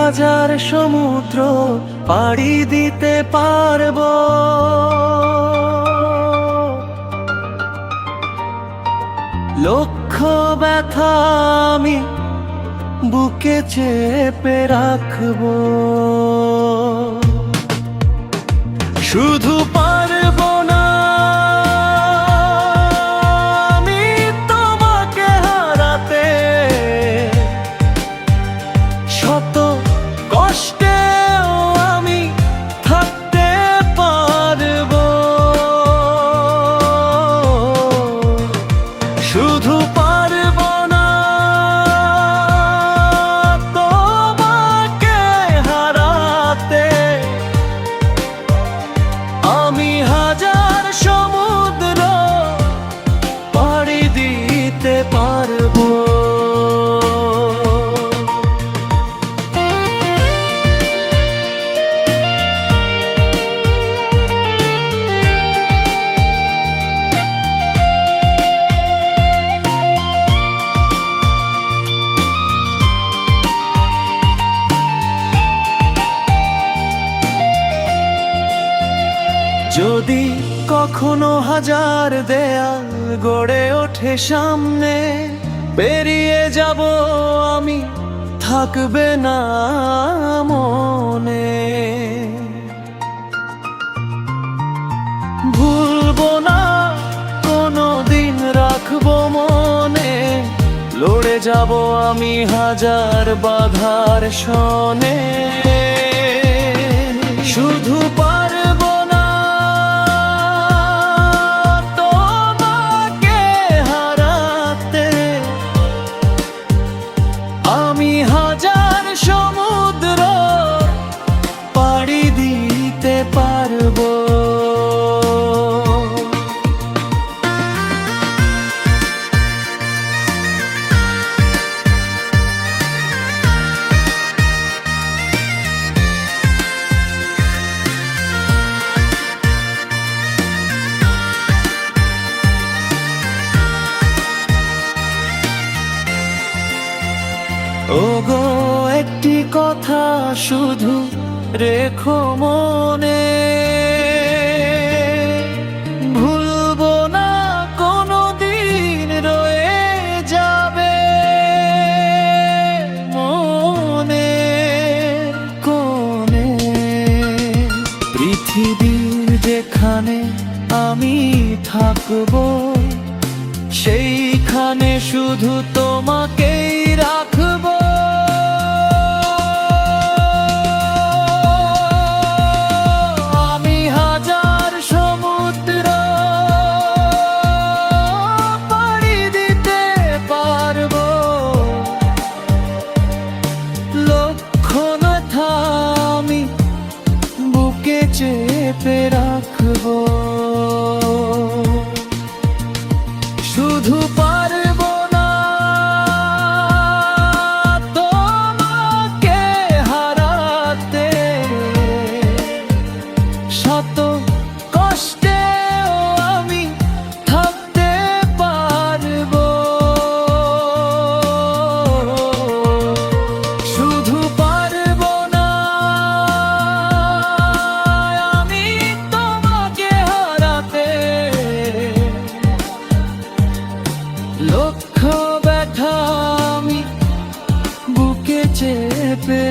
হাজার সমুদ্র পাড়ি দিতে পারবো, লক্ষ ব্যথা আমি বুকে চেপে রাখবো। শুধু পারবো না আমি তোমাকে হারাতে, শত কষ্টেও আমি থাকতে পারবো। শুধু পারবো না তোমাকে হারাতে, আমি হাজার সমুদ্র পাড়ি দিতে পারবো। যদি কখনো হাজার দেয়াল গড়ে ওঠে সামনে, পেরিয়ে যাব আমি, থাকবে না মনে। ভুলবো না কোনো দিন, রাখবো মনে, লড়ে যাব আমি হাজার বাধার সনে। শুধু পারবো না তোমাকে হারাতে, আমি হাজার সমুদ্র পাড়ি দিতে পারবো। ওগো একটি কথা শুধু রেখো মনে, ভুলবো না কোনো দিন, রয়ে যাবে মনে কোণে। পৃথিবীর যেখানে আমি থাকবো, সেইখানে শুধু তোমাকেই রাখবো। আমি হাজার সমুদ্র পাড়ি দিতে পারবো, লক্ষ ব্যথা আমি বুকে চেপে রাখবো। শুধু পারবো না তোমাকে হারাতে, শত কষ্টেও আমি থাকতে পারবো। শুধু পারবো না আমি তোমাকে হারাতে, লক্ষ ব্যথা আমি বুকে চেপে